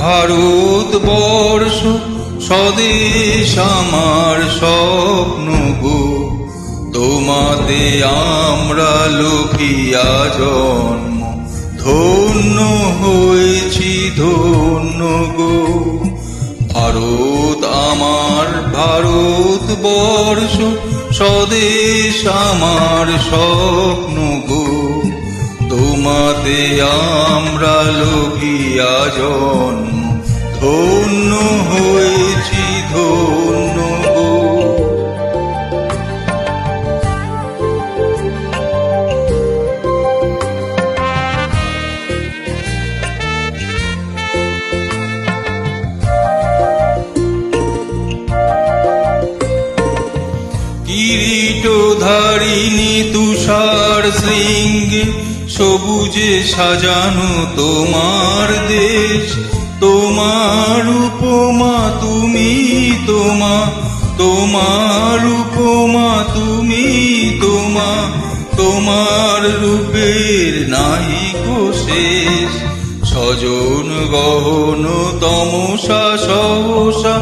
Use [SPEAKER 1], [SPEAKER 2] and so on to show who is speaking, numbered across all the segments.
[SPEAKER 1] ভারতবর্ষ স্বদেশ আমার স্বপ্ন গো, তোমাতে আমরা লভিয়া জন্ম, ধন্য হয়েছি ধন্য গো। ভারত আমার ভারতবর্ষ স্বদেশ আমার স্বপ্ন গো, তোমাতে আমরা লভিয়া জন্ম, ধন্য হয়েছি ধন্য গো। কিরীটধারিণী তুষার শৃঙ্গে সবুজে সাজানো তোমার দেশ, তোমার উপমা তুমি তোমার উপমা তুমি তোমার রূপের নাহিকো শেষ। স্বজন গহন তমসা সহসা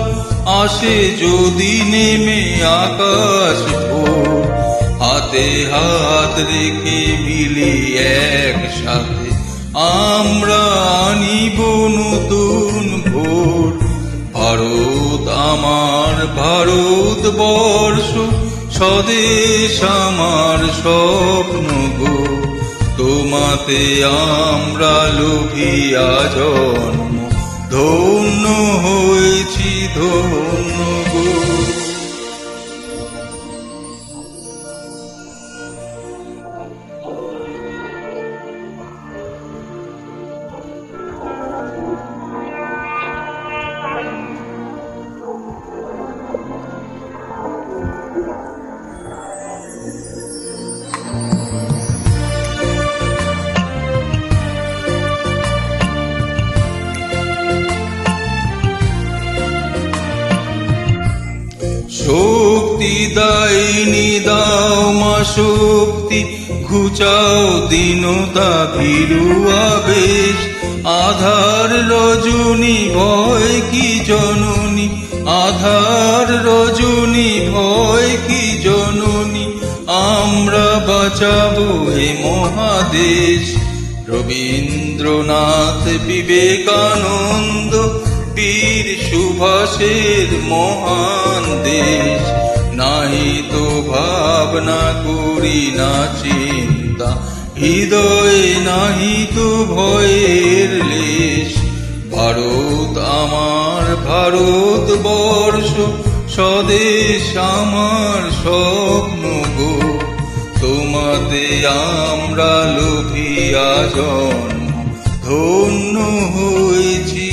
[SPEAKER 1] আসে যদি নেমে আকাশ ভোর, হাতে হাত রেখে মিলি একসাথে আমরা আনিব নতুন ভোর। ভারত আমার ভারতবর্ষ স্বদেশ আমার স্বপ্ন গো, তোমাতে আমরা লভিয়া জন্ম, ধন্য হয়েছি ধন্য গো। শক্তি দায়নি দাও মা শক্তি, ঘুচাও দীনতা ভীরু আবেশ। আধার রজনী ভয় কি জননী, আধার রজনী ভয় কি জননী, আমরা বাঁচাবো এ মহাদেশ। রবীন্দ্রনাথ বিবেকানন্দ বীর সুভাষের মহান দেশ, নাহি তো ভাবনা করি না চিন্তা, হৃদয়ে নাহি তো ভয়ের লেশ। ভারত আমার ভারতবর্ষ স্বদেশ আমার স্বপ্ন গো, তোমাতে আমরা লভিয়া জন্ম, ধন্য হয়েছি